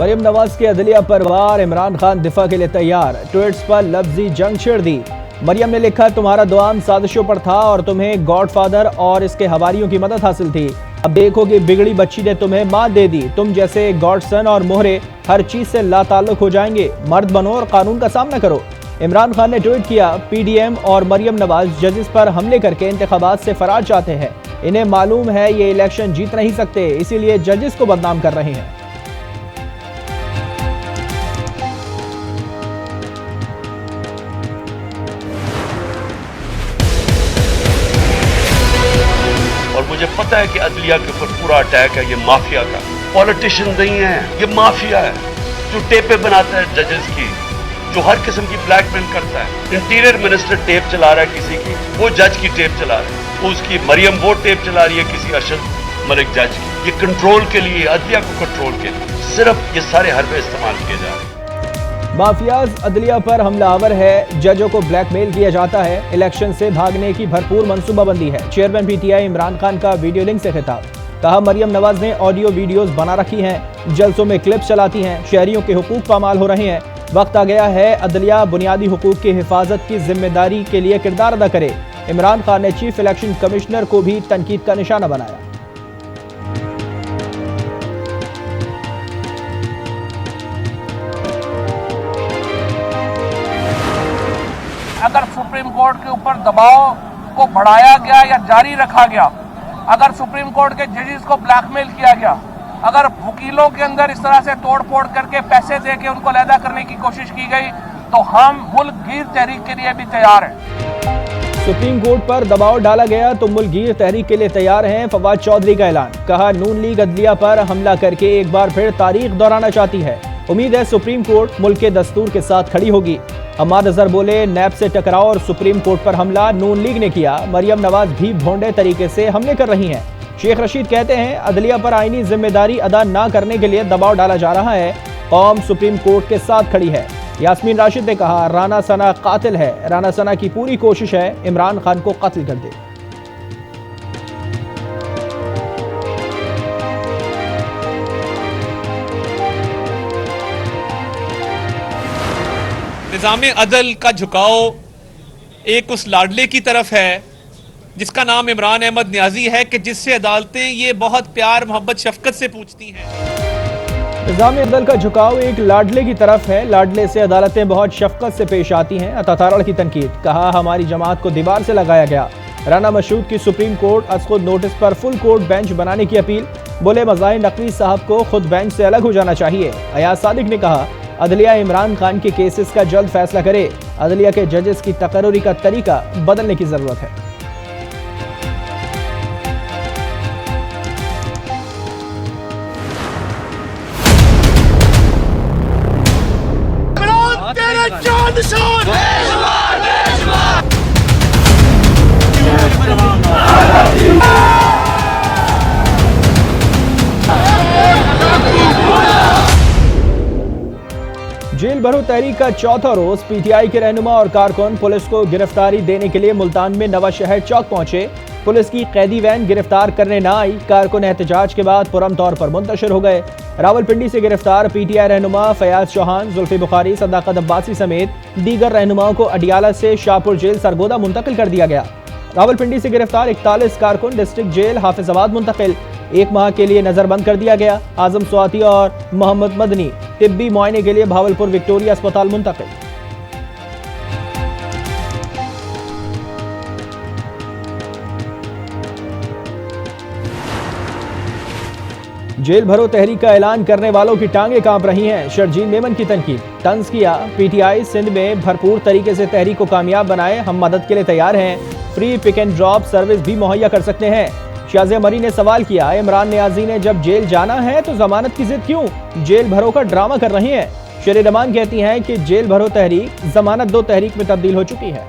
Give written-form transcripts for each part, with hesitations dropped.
मरियम नवाज के अदलिया पर वार, इमरान खान दिफा के लिए तैयार। ट्वीट्स पर लफ्जी जंग छेड़ दी। मरियम ने लिखा, तुम्हारा दुआम साजिशों पर था और तुम्हें गॉडफादर और इसके हवारियों की मदद हासिल थी। अब देखो कि बिगड़ी बच्ची ने तुम्हें मात दे दी। तुम जैसे गॉडसन और मोहरे हर चीज से लाताल्लुक हो जाएंगे। मर्द बनो और कानून का सामना करो। इमरान खान ने ट्वीट किया, पीडीएम और मरियम नवाज जजेस पर हमले करके इंतखाबात से फरार चाहते हैं। इन्हें मालूम है ये इलेक्शन जीत नहीं सकते, इसीलिए जजेस को बदनाम कर रहे हैं। और मुझे पता है कि अदलिया के ऊपर पूरा अटैक है ये माफिया का। पॉलिटिशियन नहीं है, ये माफिया है जो टेपें बनाता है जजेस की, जो हर किस्म की ब्लैकमेल करता है। इंटीरियर मिनिस्टर टेप चला रहा है किसी की, वो जज की टेप चला रहा है, उसकी मरियम वो टेप चला रही है किसी अरशद मलिक जज की। ये कंट्रोल के लिए, अदलिया को कंट्रोल के लिए सिर्फ ये सारे हरबे इस्तेमाल किए जा रहे हैं। माफियाज अदलिया पर हमलावर है, जजों को ब्लैकमेल किया जाता है। इलेक्शन से भागने की भरपूर मंसूबाबंदी है। चेयरमैन पीटीआई इमरान खान का वीडियो लिंक से खिताब। कहा, मरियम नवाज ने ऑडियो वीडियोस बना रखी हैं, जलसों में क्लिप्स चलाती हैं, शहरियों के हुकूक पामाल हो रहे हैं। वक्त आ गया है अदलिया बुनियादी हुकूक की हिफाजत की जिम्मेदारी के लिए किरदार अदा करे। इमरान खान ने चीफ इलेक्शन कमिश्नर को भी तनकीद का निशाना बनाया। अगर सुप्रीम कोर्ट के ऊपर दबाव को बढ़ाया गया या जारी रखा गया, अगर सुप्रीम कोर्ट के जजेस को ब्लैकमेल किया गया, अगर वकीलों के अंदर इस तरह से तोड़-फोड़ करके पैसे देके उनको अलहदा करने की कोशिश की गई, तो हम मुल्क गिर तहरीक के लिए भी तैयार हैं। सुप्रीम कोर्ट पर दबाव डाला गया तो मुल्क गिर तहरीक के लिए तैयार हैं। फवाद चौधरी का ऐलान। कहा, नून लीग अदलिया पर हमला करके एक बार फिर तारीख दोहराना चाहती है। उम्मीद है सुप्रीम कोर्ट मुल्क के दस्तूर के साथ खड़ी होगी। अम्मार अजहर बोले, नैब से टकराव और सुप्रीम कोर्ट पर हमला नून लीग ने किया। मरियम नवाज भी भोंडे तरीके से हमले कर रही हैं। शेख रशीद कहते हैं, अदलिया पर आईनी जिम्मेदारी अदा न करने के लिए दबाव डाला जा रहा है। कौम सुप्रीम कोर्ट के साथ खड़ी है। यास्मीन राशिद ने कहा, राना सना कातिल है। राना सना की पूरी कोशिश है इमरान खान को कत्ल कर दे। निज़ाम अदल का झुकाव एक उस लाडले की तरफ है जिसका नाम इमरान अहमद न्याजी है, कि जिससे अदालतें ये बहुत प्यार मोहब्बत शफकत से पूछती हैं। निज़ाम अदल का झुकाव एक लाडले की तरफ है। लाडले से अदालतें बहुत शफकत से पेश आती हैं। अतातारड़ की तनकीद। कहा, हमारी जमात को दीवार से लगाया गया। राना मशहूद की सुप्रीम कोर्ट अज खुद नोटिस पर फुल कोर्ट बेंच बनाने की अपील। बोले, मज़ाहिर नकवी साहब को खुद बेंच से अलग हो जाना चाहिए। अयाज सादिक ने कहा, अदलिया इमरान खान के केसेस का जल्द फैसला करे। अदलिया के जजेस की तकर्रुरी का तरीका बदलने की जरूरत है। जेल भरो तहरीक का चौथा रोज पीटीआई के रहनुमा और कारकुन पुलिस को गिरफ्तारी देने के लिए मुल्तान में नवा शहर चौक पहुंचे। पुलिस की कैदी वैन गिरफ्तार करने न आई। कारकुन एहतजाज के बाद पुरम तौर पर मुंतशिर हो गए। रावलपिंडी से गिरफ्तार पीटीआई रहनुमा फयाज चौहान, जुल्फी बुखारी, सदाकत अब्बासी समेत दीगर रहनुमाओं को अडियाला से शाहपुर जेल सरगोदा मुंतकिल कर दिया गया। रावलपिंडी से गिरफ्तार 41 कारकुन डिस्ट्रिक्ट जेल हाफिजाबाद मुंतकिल। 1 माह के लिए नजरबंद कर दिया गया। आजम स्वाति और मोहम्मद मदनी तिब्बी मुआयने के लिए भावलपुर विक्टोरिया अस्पताल मुंतकिल। जेल भरो तहरीक का ऐलान करने वालों की टांगे कांप रही हैं। शर्जील मेमन की तनकीद। तंज किया, पीटीआई सिंध में भरपूर तरीके से तहरीक को कामयाब बनाए। हम मदद के लिए तैयार हैं। Free pick and drop service भी मुहैया कर सकते हैं। शाज़े मरी ने सवाल किया, इमरान नियाजी ने जब जेल जाना है तो जमानत की जिद क्यों? जेल भरो का ड्रामा कर रहे हैं। शेर रमान कहती हैं कि जेल भरो तहरीक जमानत दो तहरीक में तब्दील हो चुकी है।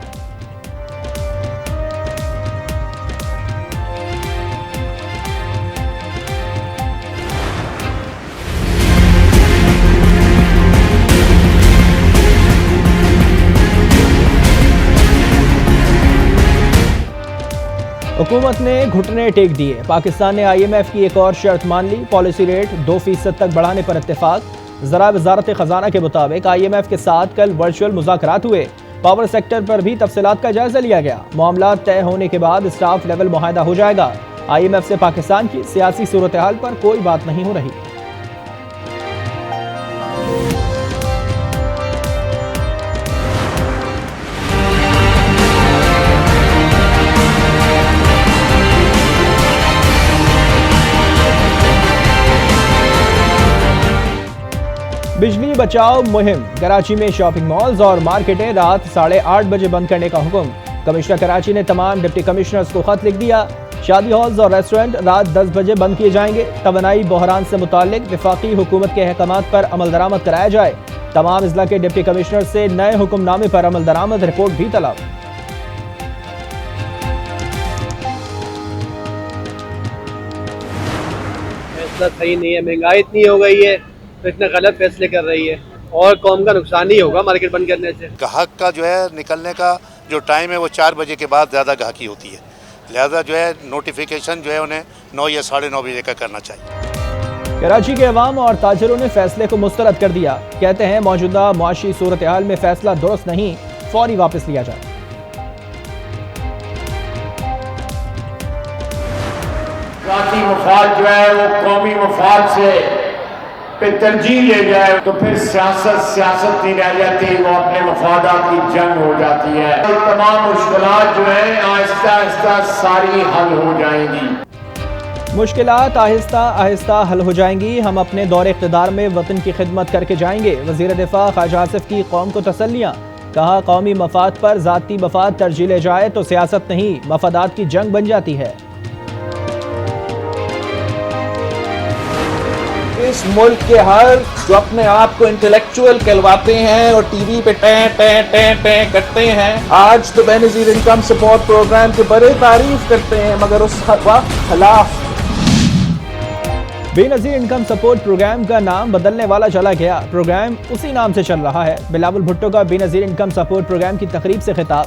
हुकूमत ने घुटने टेक दिए। पाकिस्तान ने IMF की एक और शर्त मान ली। पॉलिसी रेट 2% तक बढ़ाने पर इत्तेफाक। ज़रा वज़ारत ख़जाना के मुताबिक IMF के साथ कल वर्चुअल मुज़ाकरात हुए। पावर सेक्टर पर भी तफसीलात का जायजा लिया गया। मामला तय होने के बाद स्टाफ लेवल मुआहदा हो जाएगा। IMF से पाकिस्तान की सियासी सूरत हाल पर कोई बात नहीं हो रही। बिजली बचाओ मुहिम। कराची में शॉपिंग मॉल्स और मार्केटें रात 8:30 बजे बंद करने का हुक्म। कमिश्नर कराची ने तमाम डिप्टी कमिश्नर्स को खत लिख दिया। शादी हॉल्स और रेस्टोरेंट रात 10 बजे बंद किए जाएंगे। तवानाई बहरान से मुतालिक वफाकी हुकूमत के अहकामात पर अमल दरामद कराया जाए। तमाम अजला के डिप्टी कमिश्नर से नए हुक्मनामे पर अमल दरामद रिपोर्ट भी तलब। फैसला सही नहीं है, महंगाई इतनी हो गई है तो इतने गलत फैसले कर रही है और कौम का नुकसान ही होगा मार्केट बंद करने से। ग्राहक का जो है निकलने का जो टाइम है वो 4 बजे के बाद ज़्यादा ग्राहकी होती है, लिहाजा जो है नोटिफिकेशन जो है उन्हें 9 या 9:30 बजे का करना चाहिए। कराची के अवाम और ताजरों ने फैसले को मुस्तरद कर दिया। कहते हैं मौजूदा मुआशी सूरत हाल में फैसला दुरुस्त नहीं, फौरी वापस लिया जाए। ज़ाती मफाद जो है वो कौमी मफाद से पे तरजीह ले जाए तो फिर सियासत नहीं रह जाती, वो अपने मफादात की जंग हो जाती है। ये तमाम मुश्किलात जो है आहिस्ता आहिस्ता सारी हल हो जाएंगी। मुश्किलात आहिस्ता आहिस्ता हल हो जाएंगी। हम अपने दौरे इक़्तिदार में वतन की खिदमत करके जाएंगे। वज़ीर दिफा ख्वाजा आसिफ की कौम को तसल्लियाँ। कहा कौमी मफाद पर ज़ाती मफाद तरजीह ले जाए तो सियासत नहीं मफादात की जंग बन जाती है। इस मुल्क के हर जो अपने आप को इंटेलेक्चुअल कहलवाते हैं और टीवी पे टें करते हैं, आज तो बेनज़ीर इनकम सपोर्ट प्रोग्राम के बड़े तारीफ करते हैं मगर उस खिलाफ। बेनज़ीर इनकम सपोर्ट प्रोग्राम का नाम बदलने वाला चला गया। प्रोग्राम उसी नाम से चल रहा है। बिलावल भुट्टो का बेनज़ीर इनकम सपोर्ट प्रोग्राम की तकरीब से खिताब।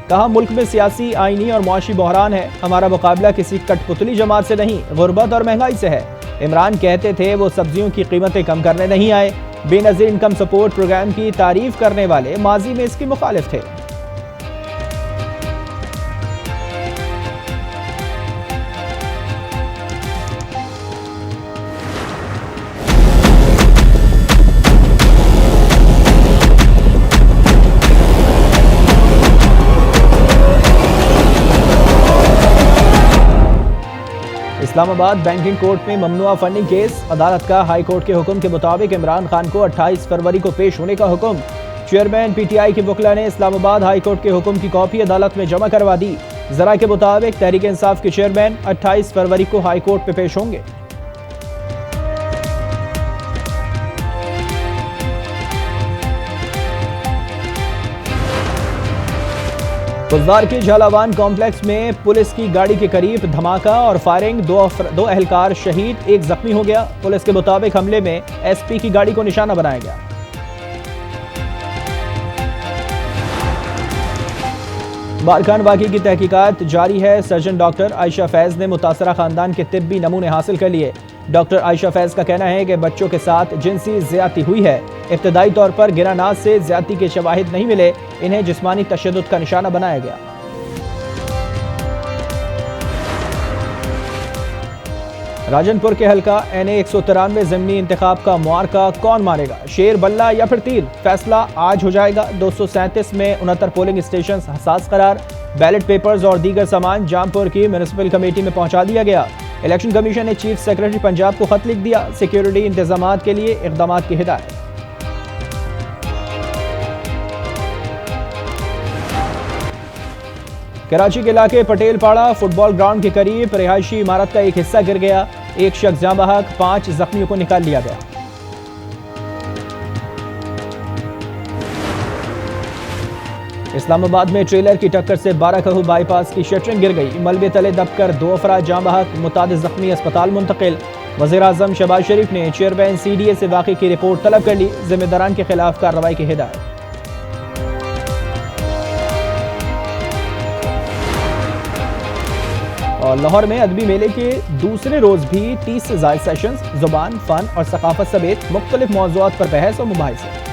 कहा मुल्क में सियासी, आईनी और मुआशी बहरान है। हमारा मुकाबला किसी कठपुतली जमात से नहीं, गुर्बत और महंगाई से है। इमरान कहते थे वो सब्जियों की कीमतें कम करने नहीं आए। बेनज़ीर इनकम सपोर्ट प्रोग्राम की तारीफ करने वाले माजी में इसकी मुखालिफ थे। इस्लामाबाद बैंकिंग कोर्ट में ममनुआ फंडिंग केस। अदालत का हाई कोर्ट के हुक्म के मुताबिक इमरान खान को 28 फरवरी को पेश होने का हुक्म। चेयरमैन PTI के वकला ने इस्लामाबाद हाई कोर्ट के हुक्म की कॉपी अदालत में जमा करवा दी। जरा के मुताबिक तहरीक इंसाफ के चेयरमैन 28 फरवरी को हाई कोर्ट में पेश होंगे। गुलजार के झालावान कॉम्प्लेक्स में पुलिस की गाड़ी के करीब धमाका और फायरिंग। दो अहलकार शहीद, एक जख्मी हो गया। पुलिस के मुताबिक हमले में SP की गाड़ी को निशाना बनाया गया। बारखान वाक़ई की तहकीकात जारी है। सर्जन डॉक्टर आयशा फैज़ ने मुतासरा खानदान के तिब्बी नमूने हासिल कर लिए। डॉक्टर आयशा फैज़ का कहना है कि बच्चों के साथ जिनसी ज़्यादती हुई है। इब्तदाई तौर पर गिरानाज से ज़्यादती के शवाहिद नहीं मिले। इन्हें जिस्मानी तशद्दुद का निशाना बनाया गया। राजनपुर के हल्का NA 193 ज़िमनी इंतखाब का मुआरका कौन मारेगा, शेर बल्ला या फिर तीर? फैसला आज हो जाएगा। 237 में 69 पोलिंग स्टेशन हसास करार। बैलेट पेपर्स और दीगर सामान जामपुर की म्यूनिसिपल कमेटी में पहुंचा दिया गया। इलेक्शन कमीशन ने चीफ सेक्रेटरी पंजाब को खत लिख दिया। सिक्योरिटी इंतजामात के लिए इक़दामात की हिदायत। कराची के इलाके पटेलपाड़ा फुटबॉल ग्राउंड के करीब रिहायशी इमारत का एक हिस्सा गिर गया। एक शख्स जाँ बहक, 5 जख्मियों को निकाल लिया गया। इस्लामाबाद में ट्रेलर की टक्कर से 12 कहू बाईपास की शटरिंग गिर गई। मलबे तले दबकर 2 अफराद जाँ बहक, मुतादिद जख्मी अस्पताल मुंतकिल। वज़ीर आज़म शहबाज शरीफ ने चेयरमैन CDA से वाक़े की रिपोर्ट तलब कर ली। जिम्मेदारान के खिलाफ कार्रवाई की हिदायत। और लाहौर में अदबी मेले के दूसरे रोज भी 30 से ज्यादा सेशंस जुबान, फन और सकाफत समेत मुख्तलिफ मौज़ूआत पर बहस और मुबाहिसे।